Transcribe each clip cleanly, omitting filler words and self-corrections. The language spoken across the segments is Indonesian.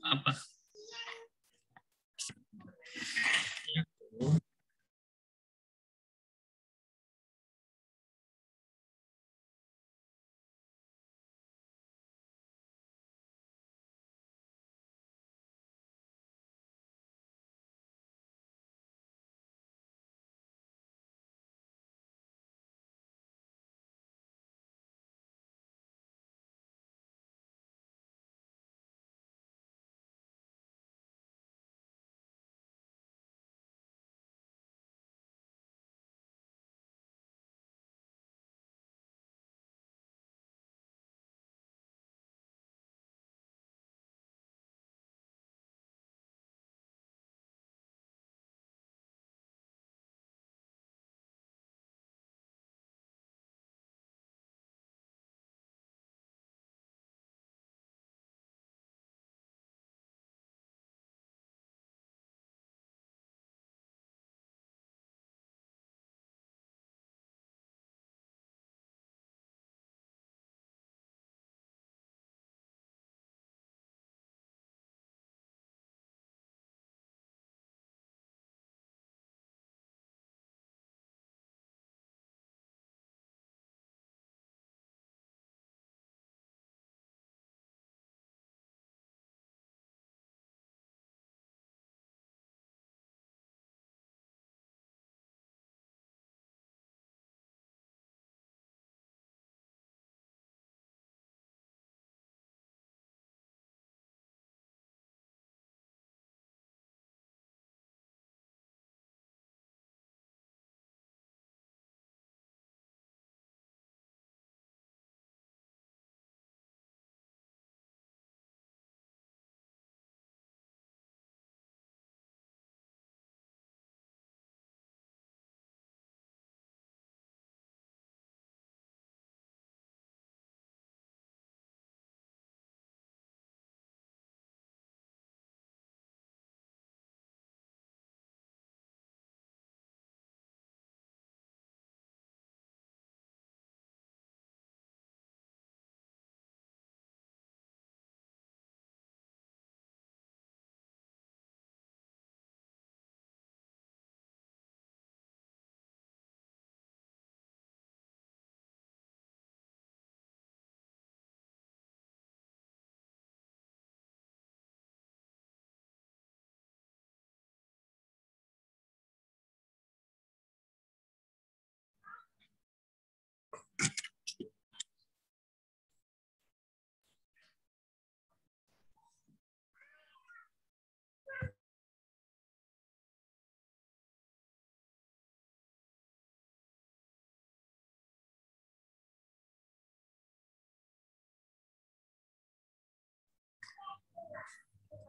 Apa?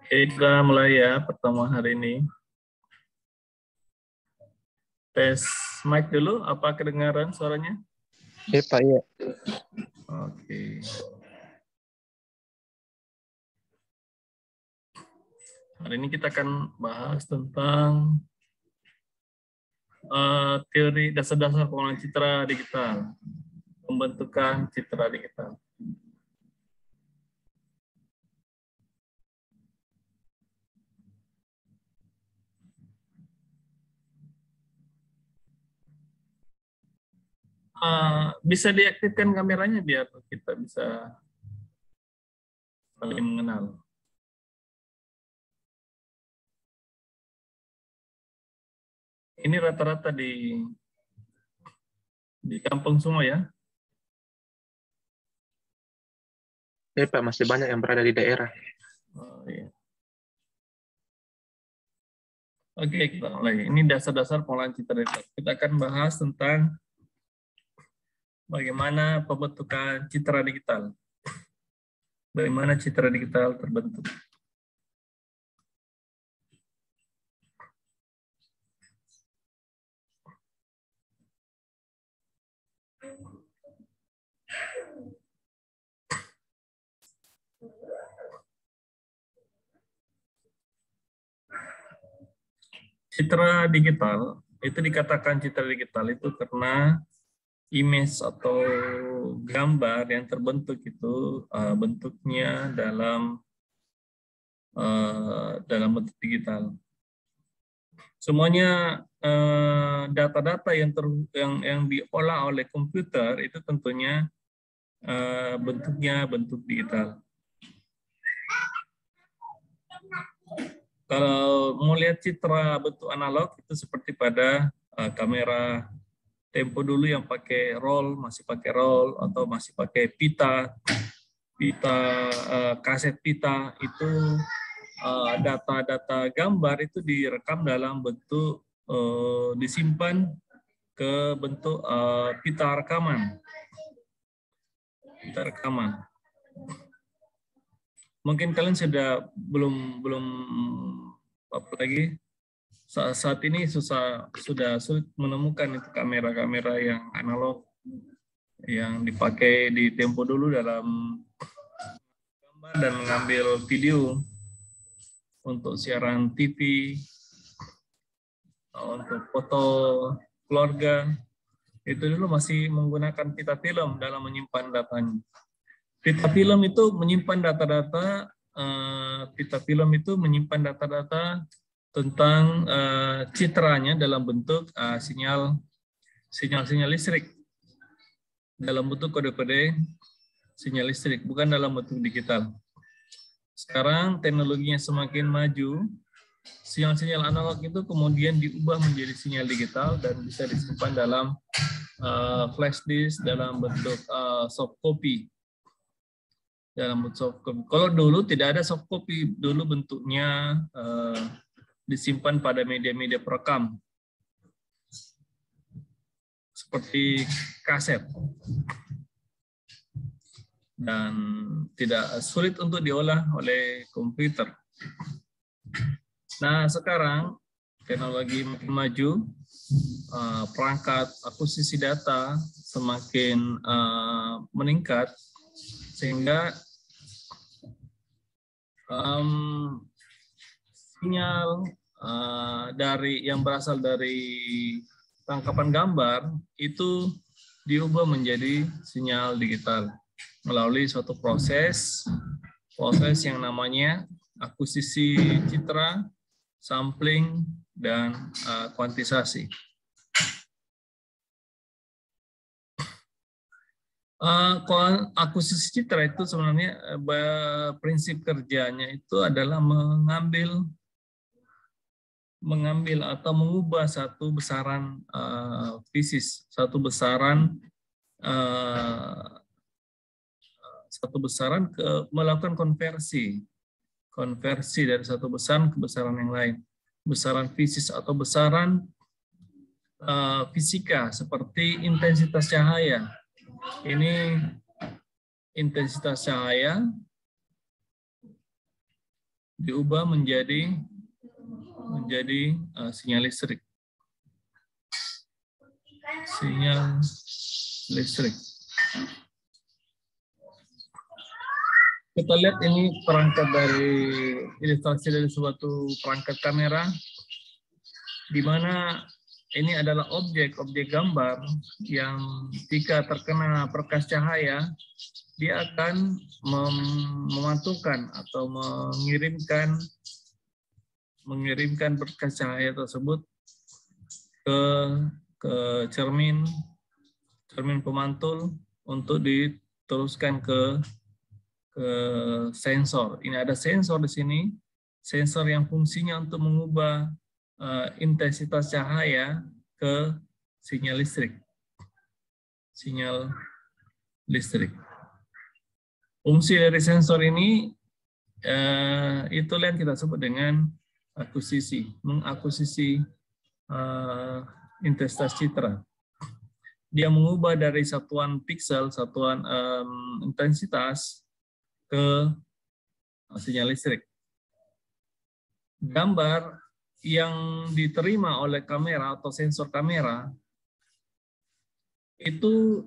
Oke, kita mulai ya pertemuan hari ini. Tes mic dulu, apa kedengaran suaranya? Iya Pak, iya. Oke. Hari ini kita akan bahas tentang teori dasar-dasar pengolahan citra digital, pembentukan citra digital. Bisa diaktifkan kameranya biar kita bisa saling mengenal. Ini rata-rata di kampung semua ya? Iya Pak, masih banyak yang berada di daerah. Oh, iya. Oke, kita mulai. Ini dasar-dasar pengolahan citra digital. Kita akan bahas tentang bagaimana pembentukan citra digital. Bagaimana citra digital terbentuk. Citra digital, itu dikatakan citra digital itu karena image atau gambar yang terbentuk itu bentuknya dalam bentuk digital. Semuanya data-data yang diolah oleh komputer itu tentunya bentuknya bentuk digital. Kalau mau lihat citra bentuk analog itu seperti pada kamera tempo dulu yang pakai roll, masih pakai roll atau masih pakai pita kaset pita itu data-data gambar itu direkam dalam bentuk disimpan ke bentuk pita rekaman. Mungkin kalian sudah belum apa lagi saat ini sudah sulit menemukan itu kamera-kamera yang analog yang dipakai di tempo dulu dalam gambar dan mengambil video untuk siaran TV, untuk foto keluarga. Itu dulu masih menggunakan pita film dalam menyimpan datanya. Pita film itu menyimpan data-data tentang citranya dalam bentuk sinyal listrik, dalam bentuk kode-kode sinyal listrik, bukan dalam bentuk digital. Sekarang teknologinya semakin maju, sinyal-sinyal analog itu kemudian diubah menjadi sinyal digital dan bisa disimpan dalam flash disk dalam bentuk soft copy. Kalau dulu tidak ada soft copy, dulu bentuknya disimpan pada media-media perekam seperti kaset dan tidak sulit untuk diolah oleh komputer. Nah, sekarang teknologi makin maju, perangkat akuisisi data semakin meningkat, sehingga sinyal yang berasal dari tangkapan gambar itu diubah menjadi sinyal digital melalui suatu proses yang namanya akuisisi citra, sampling, dan kuantisasi. Akuisisi citra itu sebenarnya prinsip kerjanya itu adalah mengambil atau mengubah satu besaran fisis, melakukan konversi dari satu besaran ke besaran yang lain, besaran fisis atau besaran fisika seperti intensitas cahaya. Ini intensitas cahaya diubah menjadi sinyal listrik. Sinyal listrik. Kita lihat ini perangkat ilustrasi dari suatu perangkat kamera, di mana ini adalah objek gambar yang jika terkena perkas cahaya, dia akan memantulkan atau mengirimkan berkas cahaya tersebut ke cermin pemantul untuk diteruskan ke sensor. Ini ada sensor di sini, sensor yang fungsinya untuk mengubah intensitas cahaya ke sinyal listrik. Fungsi dari sensor ini itu yang kita sebut dengan mengakuisisi intensitas citra. Dia mengubah dari satuan piksel, satuan intensitas ke sinyal listrik. Gambar yang diterima oleh kamera atau sensor kamera itu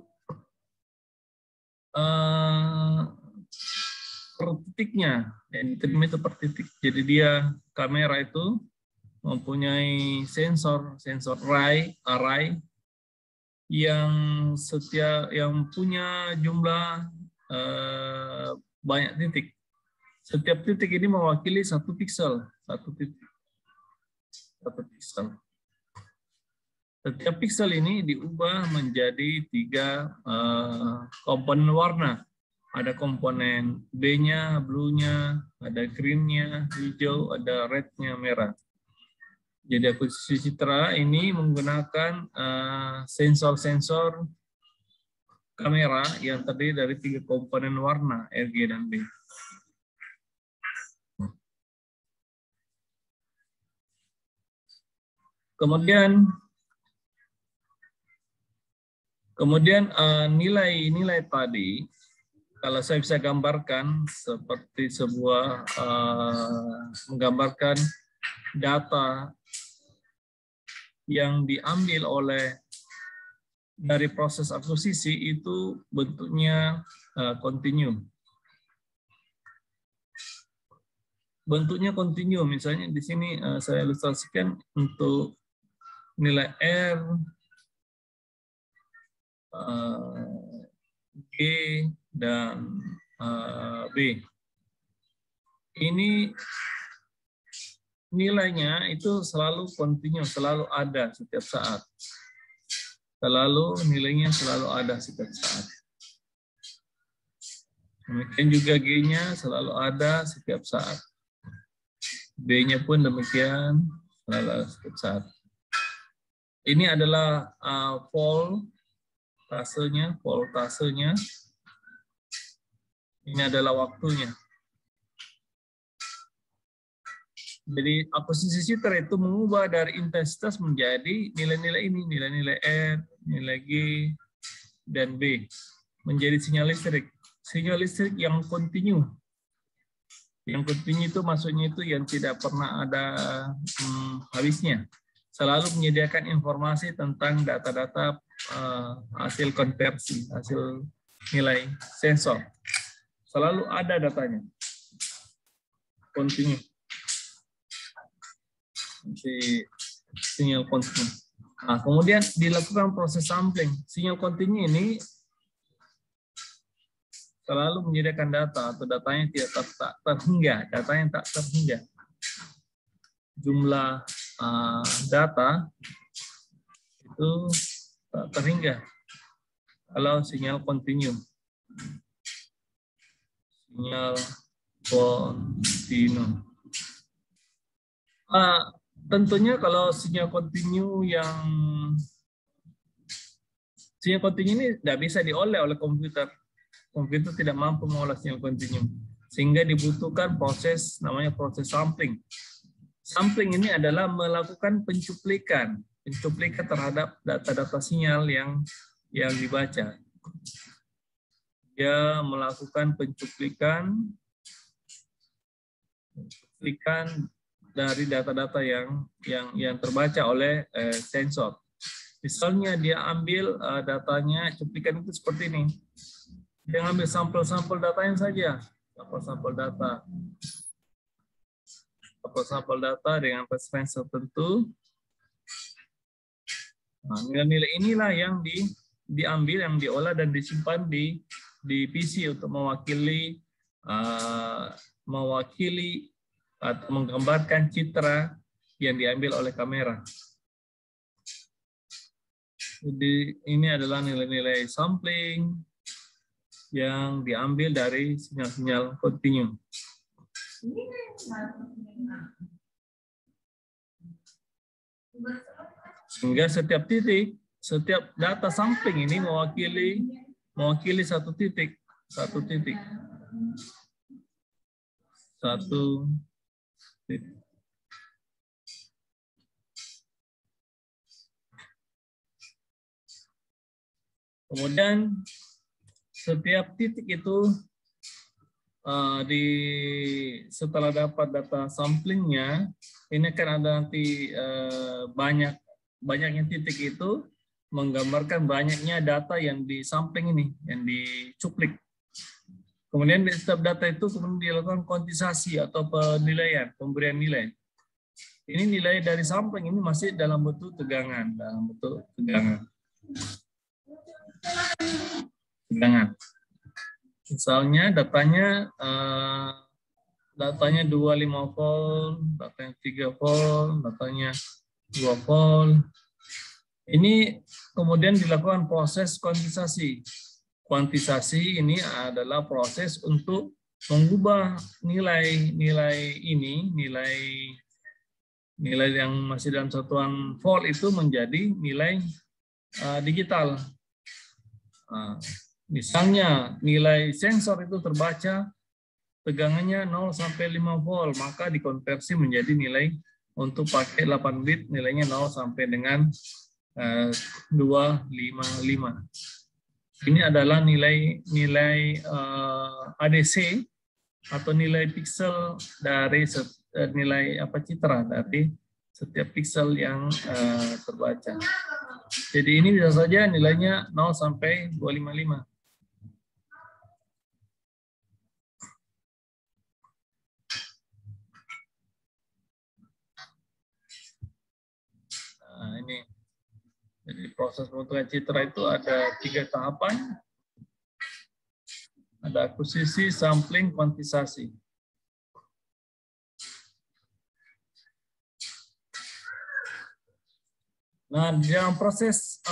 per titiknya, yang diterima itu per titik. Jadi kamera itu mempunyai sensor array yang punya jumlah banyak titik. Setiap titik ini mewakili satu piksel, satu titik, satu piksel. Setiap piksel ini diubah menjadi 3 komponen warna. Ada komponen B-nya, blue-nya, ada green-nya, hijau, ada red-nya, merah. Jadi akuisisi citra ini menggunakan sensor-sensor kamera yang terdiri dari 3 komponen warna, RG dan B. Kemudian nilai-nilai tadi, kalau saya bisa gambarkan seperti sebuah menggambarkan data yang diambil dari proses akuisisi itu bentuknya kontinu. Bentuknya kontinu, misalnya di sini saya ilustrasikan untuk nilai R, G, dan B. Ini nilainya itu selalu kontinu, selalu ada setiap saat. Nilainya selalu ada setiap saat. Demikian juga G-nya selalu ada setiap saat. B-nya pun demikian selalu ada setiap saat. Ini adalah voltasenya. Ini adalah waktunya. Jadi akuisisi citra itu mengubah dari intensitas menjadi nilai-nilai ini, nilai-nilai R, nilai G, dan B, menjadi sinyal listrik. Sinyal listrik yang kontinu. Yang kontinu itu maksudnya itu yang tidak pernah ada habisnya. Selalu menyediakan informasi tentang data-data hasil konversi, hasil nilai sensor. Selalu ada datanya. Kontinu. Sinyal kontinu. Nah, kemudian dilakukan proses sampling. Sinyal kontinu ini selalu menyediakan data atau datanya tidak terhingga, datanya tak terhingga. Jumlah data itu tak terhingga kalau sinyal kontinu. Sinyal kontinu. Tentunya kalau sinyal kontinu ini tidak bisa diolah oleh komputer. Komputer tidak mampu mengolah sinyal kontinu. Sehingga dibutuhkan proses namanya proses sampling. Sampling ini adalah melakukan pencuplikan terhadap data-data sinyal yang dibaca. Dia melakukan pencuplikan dari data-data yang terbaca oleh sensor. Misalnya dia ambil datanya, cuplikan itu seperti ini. Dia ambil sampel-sampel datanya saja, sampel-sampel data dengan referensi tertentu. Nah, nilai-nilai inilah yang diambil, yang diolah dan disimpan di PC untuk mewakili atau menggambarkan citra yang diambil oleh kamera. Jadi ini adalah nilai-nilai sampling yang diambil dari sinyal-sinyal kontinu. Sehingga setiap titik, setiap data sampling ini mewakili satu titik. Kemudian setiap titik itu setelah dapat data samplingnya, ini akan ada nanti banyaknya titik itu menggambarkan banyaknya data yang disampling ini, yang dicuplik. Kemudian di setiap data itu kemudian dilakukan kuantitisasi atau penilaian, pemberian nilai. Ini nilai dari sampling ini masih dalam bentuk tegangan, tegangan. Misalnya datanya 25 volt, datanya 3 volt, datanya 2 volt. Ini kemudian dilakukan proses kuantisasi. Kuantisasi ini adalah proses untuk mengubah nilai yang masih dalam satuan volt itu menjadi nilai digital. Nah, misalnya nilai sensor itu terbaca tegangannya 0 sampai 5 volt, maka dikonversi menjadi nilai untuk pakai 8 bit, nilainya 0 sampai dengan 255. Ini adalah nilai ADC atau nilai pixel dari nilai citra dari setiap pixel yang terbaca. Jadi ini bisa saja nilainya 0 sampai 255. Nah, ini. Jadi proses pembentukan citra itu ada 3 tahapan. Ada akuisisi, sampling, kuantisasi. Nah, dalam proses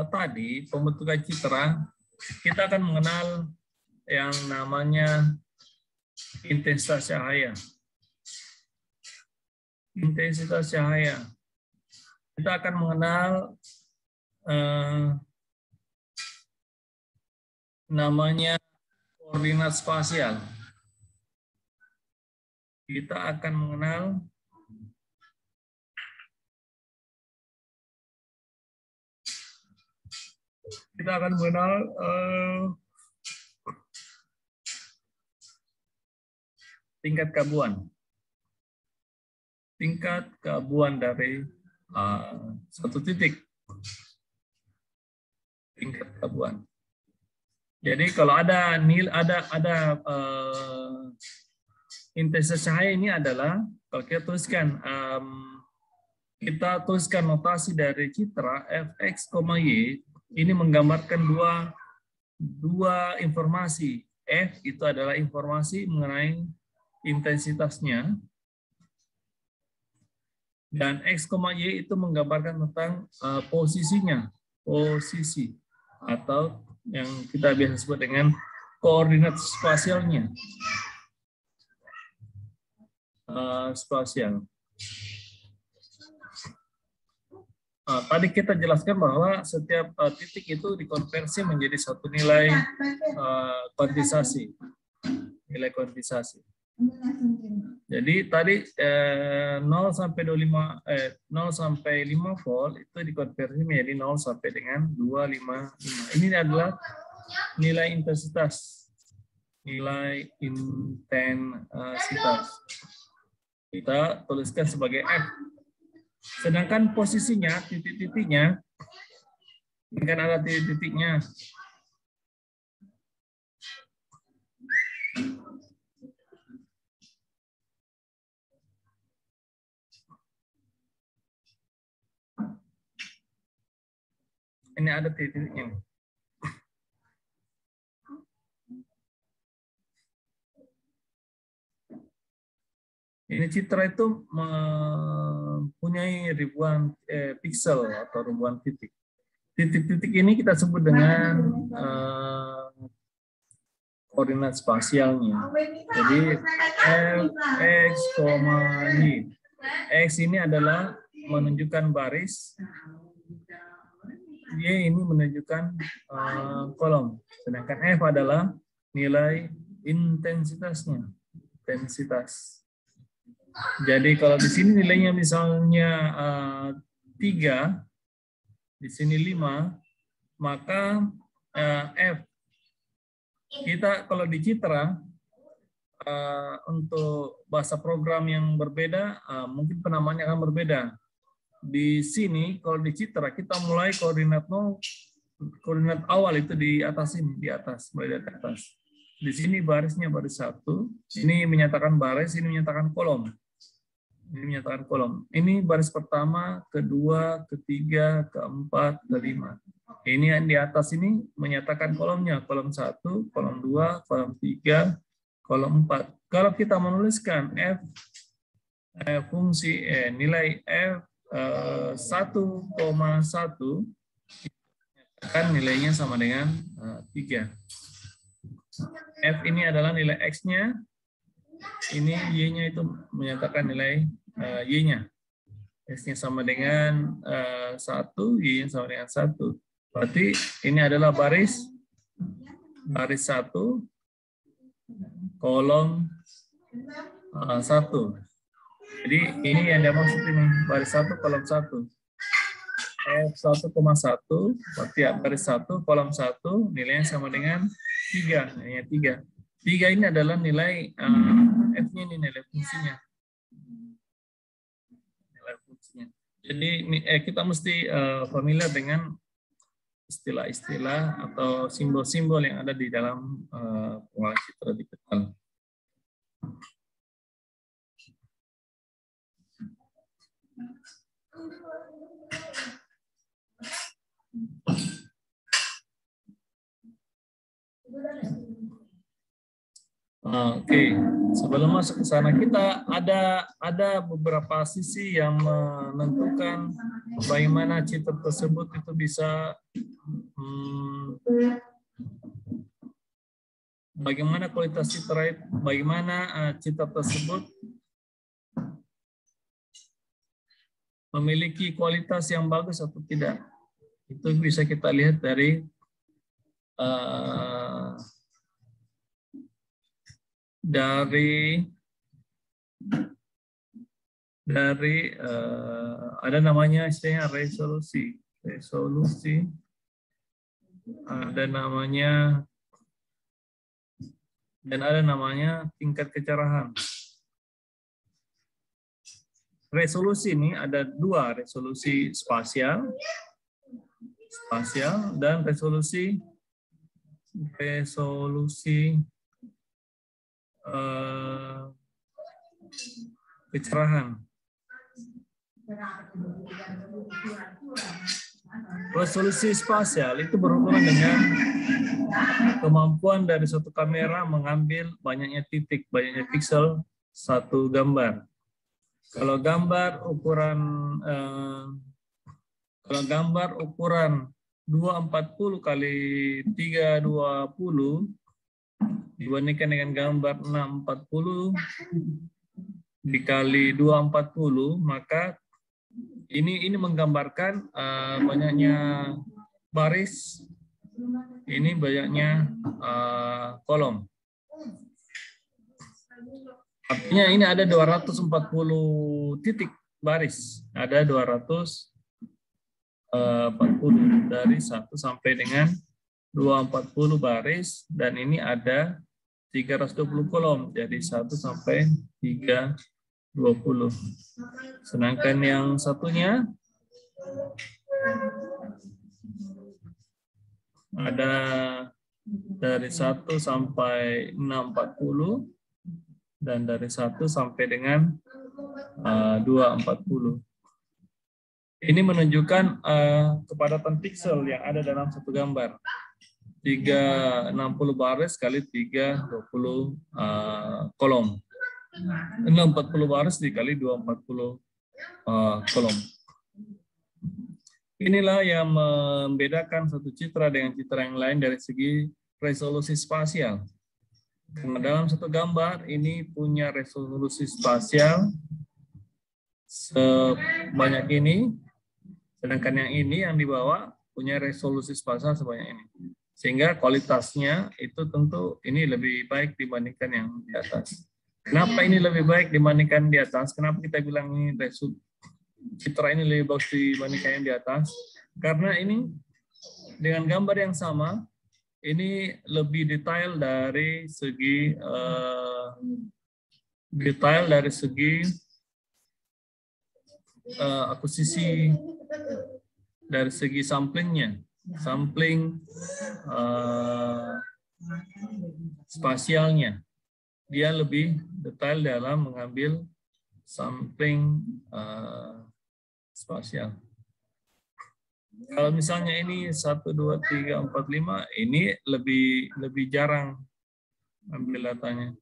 tadi pembentukan citra, kita akan mengenal yang namanya intensitas cahaya. Intensitas cahaya. Kita akan mengenal namanya koordinat spasial. Kita akan mengenal tingkat keabuan. Tingkat keabuan dari satu titik. Tingkat keabuan. Jadi kalau ada intensitas cahaya ini adalah kalau kita tuliskan notasi dari citra fx, y ini menggambarkan dua informasi. F itu adalah informasi mengenai intensitasnya dan x, y itu menggambarkan tentang posisinya, posisi atau yang kita biasa sebut dengan koordinat spasialnya. Spasial. Tadi kita jelaskan bahwa setiap titik itu dikonversi menjadi satu nilai kuantisasi. Nilai kuantisasi. Jadi tadi 0 sampai 5 volt itu dikonversi menjadi 0 sampai dengan 255. Ini adalah nilai intensitas. Nilai intensitas. Kita tuliskan sebagai F. Sedangkan posisinya, titik-titiknya, ini kan ada titik-titiknya. Ini ada titik-titiknya. Ini citra itu mempunyai ribuan pixel atau ribuan titik. Titik-titik ini kita sebut dengan koordinat spasialnya. Jadi X, Y. X ini adalah menunjukkan baris, Y ini menunjukkan kolom. Sedangkan F adalah nilai intensitasnya. Intensitas. Jadi kalau di sini nilainya misalnya 3, di sini 5, maka F. Kita kalau di citra, untuk bahasa program yang berbeda, mungkin penamaannya akan berbeda. Di sini, kalau di citra, kita mulai koordinat 0, koordinat awal itu di atas ini, di atas, mulai dari atas. Di sini barisnya baris 1, ini menyatakan baris, ini menyatakan kolom. Ini menyatakan kolom. Ini baris pertama, kedua, ketiga, keempat, kelima. Ini yang di atas ini menyatakan kolomnya. Kolom 1, kolom 2, kolom 3, kolom 4. Kalau kita menuliskan fungsi nilai F 1,1, kan nilainya sama dengan 3. F ini adalah nilai X-nya, ini Y-nya itu menyatakan nilai Y-nya. X-nya sama dengan 1, Y-nya sama dengan 1. Berarti ini adalah baris 1, kolom 1. Jadi ini yang dimaksud ini, baris 1, kolom 1. F 1,1, berarti baris 1, kolom 1, nilainya sama dengan 3. Nilainya 3. 3 ini adalah nilai F-nya, ini nilai fungsinya. Nilai fungsinya. Jadi kita mesti familiar dengan istilah-istilah atau simbol-simbol yang ada di dalam pengolahan citra digital. Oke, sebelum masuk ke sana kita ada beberapa sisi yang menentukan bagaimana citra tersebut itu bisa bagaimana kualitas citra, bagaimana citra tersebut memiliki kualitas yang bagus atau tidak. Itu bisa kita lihat dari ada namanya istilahnya resolusi, ada namanya, dan ada namanya tingkat kecerahan. Resolusi ini ada dua, resolusi spasial dan resolusi kecerahan. Resolusi spasial itu berhubungan dengan kemampuan dari suatu kamera mengambil banyaknya titik, banyaknya piksel satu gambar. Kalau gambar ukuran 240 kali 320 dibandingkan dengan gambar 640 dikali 240, maka ini menggambarkan banyaknya baris, ini banyaknya kolom. Artinya ini ada 240 titik baris, ada 240 dari 1 sampai dengan 240 baris, dan ini ada 320 kolom, jadi 1 sampai 320. Sedangkan yang satunya ada dari 1 sampai 640 dan dari 1 sampai dengan 240. Ini menunjukkan kepadatan piksel yang ada dalam satu gambar. 360 baris kali 320 kolom. 640 baris dikali 240 kolom. Inilah yang membedakan satu citra dengan citra yang lain dari segi resolusi spasial. Karena dalam satu gambar ini punya resolusi spasial sebanyak ini, sedangkan yang ini yang di bawah punya resolusi spasial sebanyak ini. Sehingga kualitasnya itu tentu ini lebih baik dibandingkan yang di atas. Kenapa ini lebih baik dibandingkan di atas? Kenapa kita bilang ini citra ini lebih bagus dibandingkan yang di atas? Karena ini dengan gambar yang sama, ini lebih detail dari segi akuisisi, dari segi samplingnya. Sampling spasialnya, dia lebih detail dalam mengambil sampling spasial. Kalau misalnya ini 1, 2, 3, 4, 5, ini lebih jarang ambil datanya.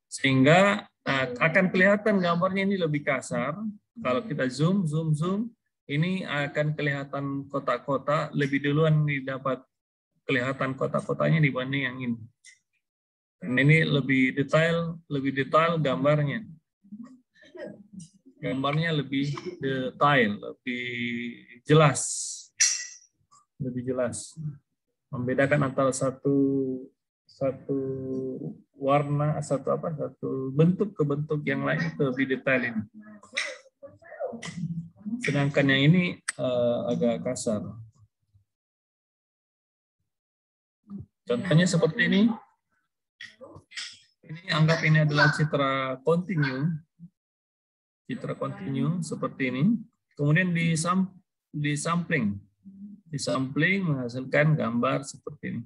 Sehingga akan kelihatan gambarnya ini lebih kasar. Kalau kita zoom, ini akan kelihatan kotak-kotak lebih duluan didapat kelihatan kotak-kotaknya dibanding yang ini. Dan ini lebih detail gambarnya. Gambarnya lebih detail, lebih jelas. Membedakan antara satu warna, satu bentuk ke bentuk yang lain itu lebih detail ini. Sedangkan yang ini agak kasar. Contohnya seperti ini. Ini anggap ini adalah citra kontinu. Citra kontinu seperti ini. Kemudian disampling menghasilkan gambar seperti ini.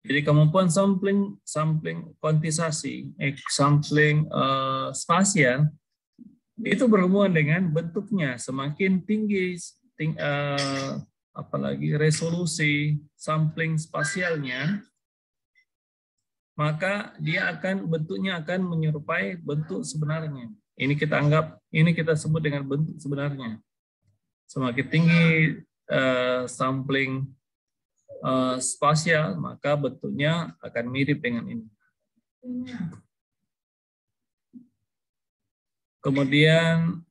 Jadi kemampuan sampling kuantisasi, sampling spasial itu berhubungan dengan bentuknya. Semakin tinggi apalagi resolusi sampling spasialnya, maka bentuknya akan menyerupai bentuk sebenarnya. Ini kita sebut dengan bentuk sebenarnya. Semakin tinggi sampling spasial, maka bentuknya akan mirip dengan ini. Kemudian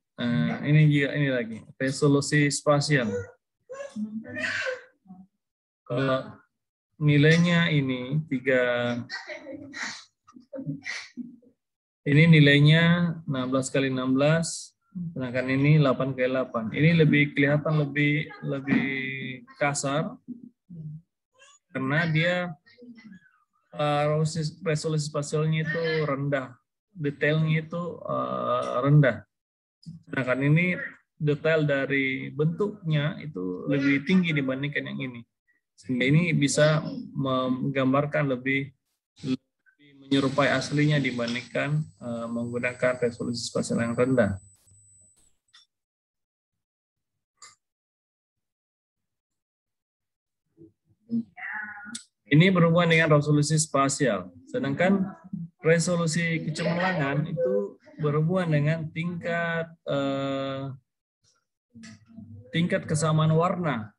ini lagi resolusi spasial. Kalau nilainya ini 3, ini nilainya 16 kali 16, sedangkan ini 8 kali 8. Ini lebih kelihatan lebih kasar karena dia resolusi spasialnya itu rendah, detailnya itu rendah. Sedangkan ini detail dari bentuknya itu lebih tinggi dibandingkan yang ini. Sehingga ini bisa menggambarkan lebih menyerupai aslinya dibandingkan menggunakan resolusi spasial yang rendah. Ini berhubungan dengan resolusi spasial. Sedangkan resolusi kecemerlangan itu berhubungan dengan tingkat kesamaan warna.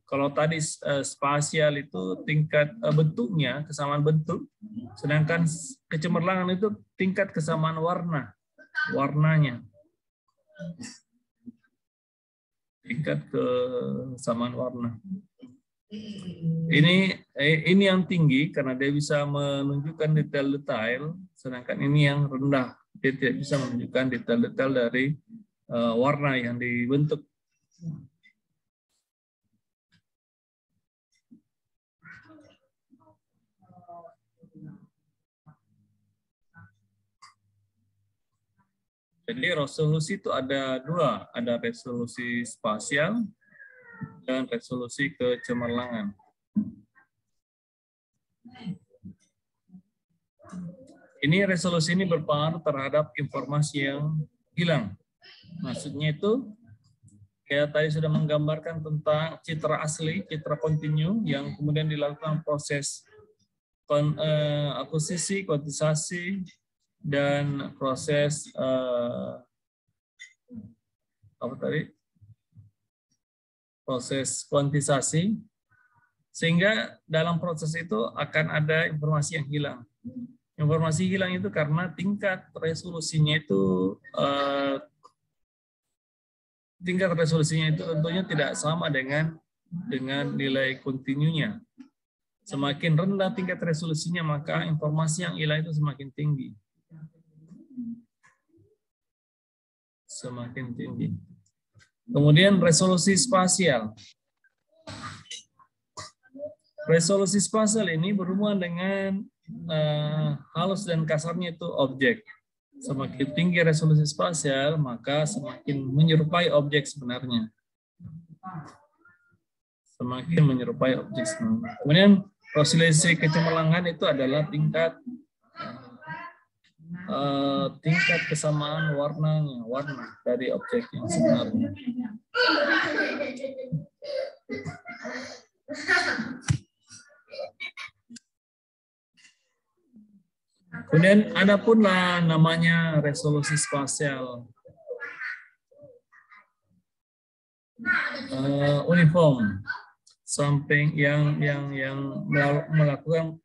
Kalau tadi spasial itu tingkat bentuknya, kesamaan bentuk, sedangkan kecemerlangan itu tingkat kesamaan warnanya. Tingkat kesamaan warna. Ini yang tinggi karena dia bisa menunjukkan detail-detail, sedangkan ini yang rendah, dia tidak bisa menunjukkan detail-detail dari warna yang dibentuk. Jadi resolusi itu ada dua, ada resolusi spasial dan resolusi kecemerlangan. Ini resolusi ini berpengaruh terhadap informasi yang hilang. Maksudnya itu, kayak tadi sudah menggambarkan tentang citra asli, citra kontinu yang kemudian dilakukan proses akuisisi, kuantisasi, dan proses proses kuantisasi, sehingga dalam proses itu akan ada informasi yang hilang. Informasi hilang itu karena tingkat resolusinya itu tentunya tidak sama dengan nilai kontinunya. Semakin rendah tingkat resolusinya, maka informasi yang hilang itu semakin tinggi. Semakin tinggi. Kemudian resolusi spasial. Resolusi spasial ini berhubungan dengan halus dan kasarnya itu objek. Semakin tinggi resolusi spasial, maka semakin menyerupai objek sebenarnya. Semakin menyerupai objek sebenarnya. Kemudian resolusi kecemerlangan itu adalah tingkat tingkat kesamaan warna dari objek yang sebenarnya. Kemudian ada pula namanya resolusi spasial uniform, samping yang melakukan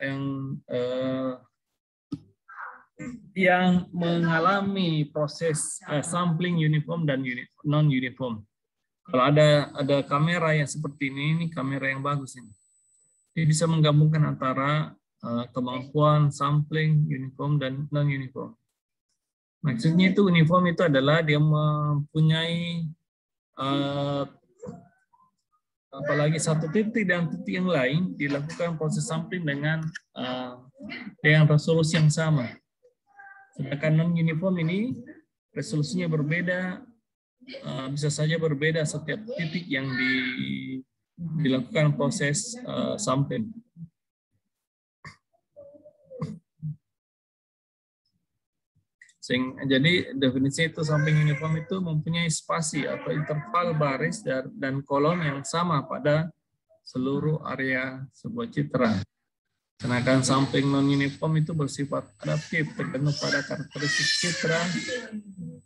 yang mengalami proses sampling uniform dan non uniform. Kalau ada kamera yang seperti ini kamera yang bagus ini. Dia bisa menggabungkan antara kemampuan sampling uniform dan non uniform. Maksudnya itu uniform itu adalah dia mempunyai apalagi satu titik dan titik yang lain dilakukan proses sampling dengan resolusi yang sama. Sedangkan non uniform ini resolusinya berbeda, bisa saja berbeda setiap titik yang dilakukan proses sampling. Jadi definisi itu sampling uniform itu mempunyai spasi atau interval baris dan kolom yang sama pada seluruh area sebuah citra. Sedangkan sampling non uniform itu bersifat adaptif tergantung pada karakteristik citra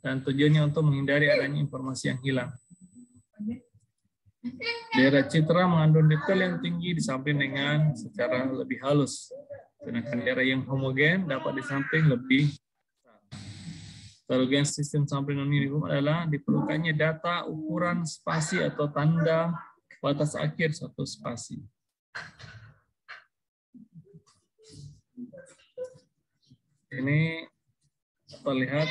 dan tujuannya untuk menghindari adanya informasi yang hilang. Daerah citra mengandung detail yang tinggi disampling dengan secara lebih halus. Sedangkan daerah yang homogen dapat disampling lebih. Strategi sistem sampling non uniform adalah diperlukannya data ukuran spasi atau tanda batas akhir suatu spasi. Ini terlihat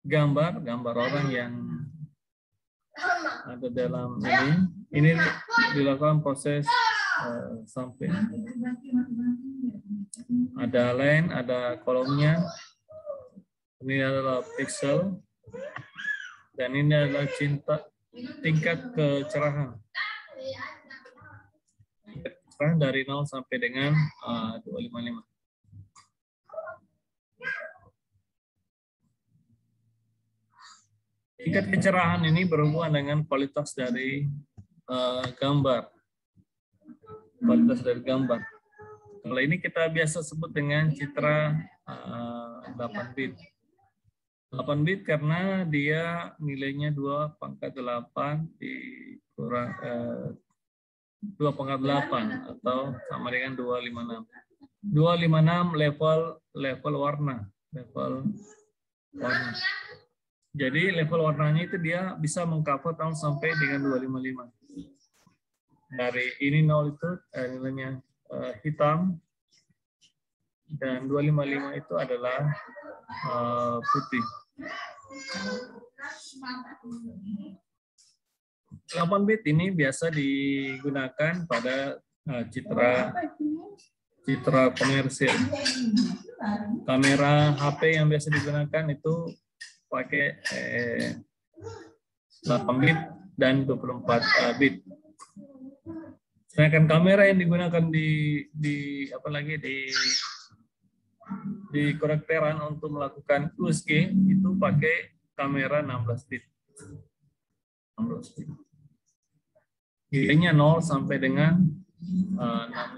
gambar orang yang ada dalam ini. Ini dilakukan proses sampling. Ada line, ada kolomnya. Ini adalah pixel, dan ini adalah tingkat kecerahan. Kecerahan dari 0 sampai dengan 255. Tingkat kecerahan ini berhubungan dengan kualitas dari gambar. Kualitas dari gambar. Kalau ini kita biasa sebut dengan citra 8 bit. 8 bit karena dia nilainya 2/8 dikurang 2/8 atau sama dengan 256. 256 level warna, Jadi level warnanya itu dia bisa mengcover tahun sampai dengan 255. Dari ini 0 itu nilainya hitam, dan 255 itu adalah putih. 8 bit ini biasa digunakan pada citra komersil. Kamera HP yang biasa digunakan itu pakai 8 bit dan 24 bit. Sedangkan kamera yang digunakan di kedokteran untuk melakukan USG itu pakai kamera 16 bit. 16 bit. Nilainya 0 sampai dengan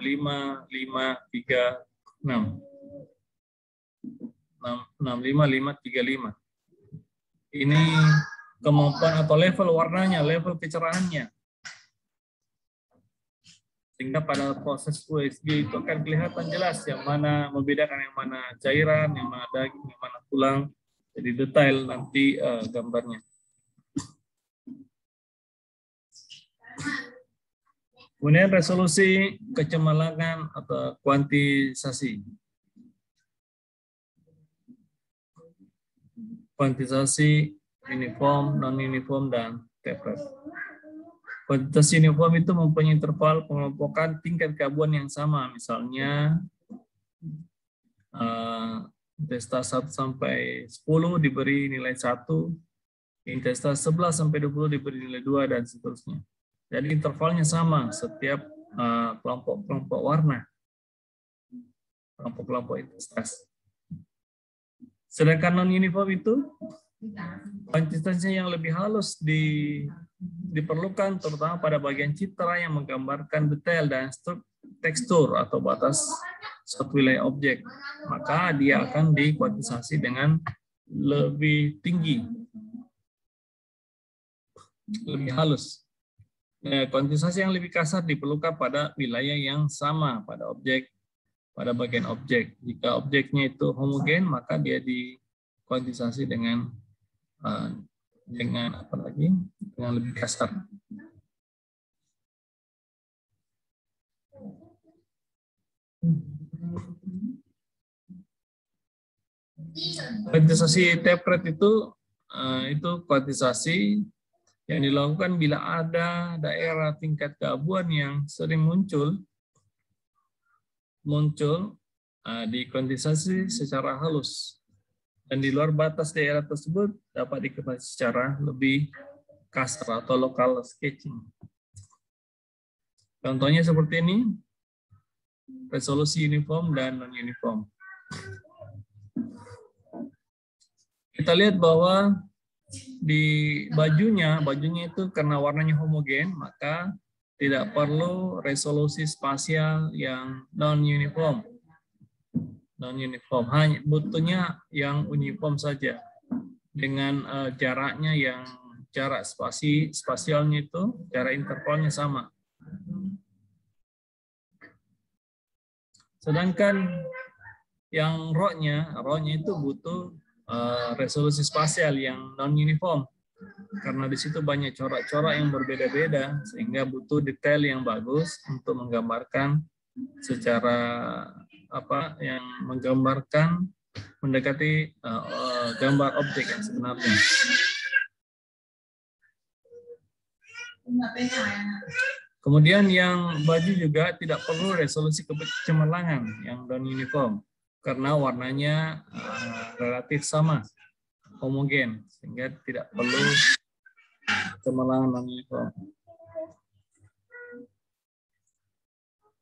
65536. 65535. Ini kemampuan atau level warnanya, level kecerahannya. Sehingga pada proses USG itu akan kelihatan jelas yang mana membedakan yang mana cairan, yang mana daging, yang mana tulang. Jadi detail nanti gambarnya. Kemudian resolusi kecemerlangan atau kuantisasi. Kuantisasi uniform, non-uniform, dan tapered. Kuantitas uniform itu mempunyai interval pengelompokan tingkat keabuan yang sama. Misalnya, intensitas 1 sampai 10 diberi nilai 1, intensitas 11 sampai 20 diberi nilai 2, dan seterusnya. Jadi intervalnya sama setiap kelompok-kelompok warna, kelompok-kelompok intensitas. Sedangkan non-uniform itu konsistensi yang lebih halus diperlukan terutama pada bagian citra yang menggambarkan detail dan tekstur atau batas suatu wilayah objek. Maka dia akan dikuantifikasi dengan lebih tinggi, lebih halus. Kuantifikasi yang lebih kasar diperlukan pada wilayah yang sama pada objek, pada bagian objek. Jika objeknya itu homogen, maka dia dikuantifikasi dengan apa lagi? Dengan lebih kasar. Kuantifikasi tape rate itu kuantifikasi yang dilakukan bila ada daerah tingkat keabuan yang sering muncul dikuantifikasi secara halus, dan di luar batas daerah tersebut dapat dikuantifikasi secara lebih kasar atau local sketching. Contohnya seperti ini, resolusi uniform dan non-uniform. Kita lihat bahwa di bajunya itu karena warnanya homogen, maka tidak perlu resolusi spasial yang non-uniform. Hanya butuhnya yang uniform saja dengan jaraknya yang jarak spasialnya itu jarak intervalnya sama. Sedangkan yang RAW-nya itu butuh resolusi spasial yang non-uniform karena di situ banyak corak-corak yang berbeda-beda sehingga butuh detail yang bagus untuk menggambarkan secara yang menggambarkan mendekati gambar objek yang sebenarnya. Kemudian yang baju juga tidak perlu resolusi kecemerlangan yang non-uniform karena warnanya relatif sama, homogen, sehingga tidak perlu kecemerlangan non-uniform.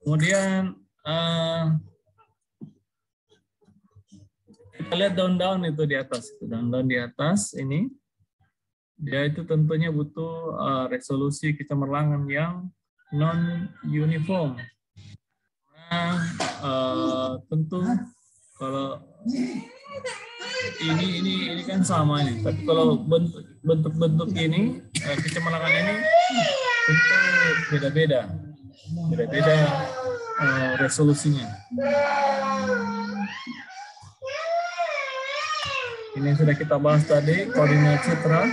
Kemudian kita lihat daun-daun itu di atas. Daun-daun di atas ini, dia itu tentunya butuh resolusi kecemerlangan yang non-uniform. Nah, tentu kalau ini kan sama ini, tapi kalau bentuk-bentuk ini kecemerlangan ini tentu beda-beda resolusinya. Ini sudah kita bahas tadi, koordinat citra.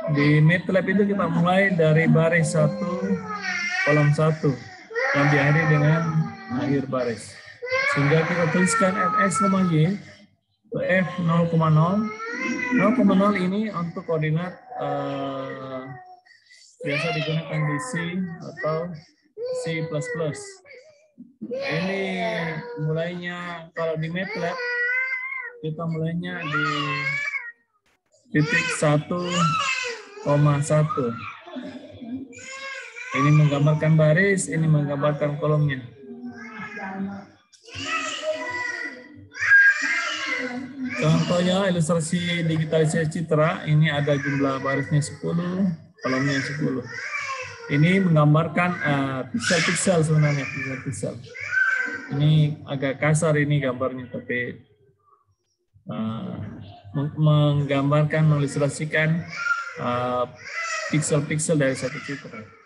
Di MATLAB itu kita mulai dari baris 1, kolom 1, dan diakhiri dengan akhir baris. Sehingga kita tuliskan fx, y, f 0,0. 0,0 ini untuk koordinat biasa digunakan di C atau C++. Ini mulainya kalau di MATLAB kita mulainya di titik 1,1. Ini menggambarkan baris, ini menggambarkan kolomnya. Contohnya ilustrasi digitalisasi citra, ini ada jumlah barisnya 10, kolomnya 10. Ini menggambarkan piksel-piksel sebenarnya, piksel-piksel. Ini agak kasar ini gambarnya, tapi menggambarkan, mengilustrasikan piksel-piksel dari satu citra.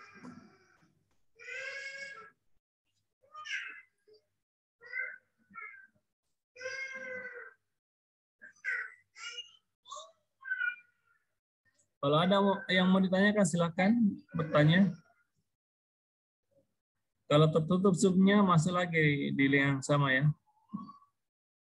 Kalau ada yang mau ditanyakan, silakan bertanya. Kalau tertutup zoom-nya masih lagi di yang sama ya.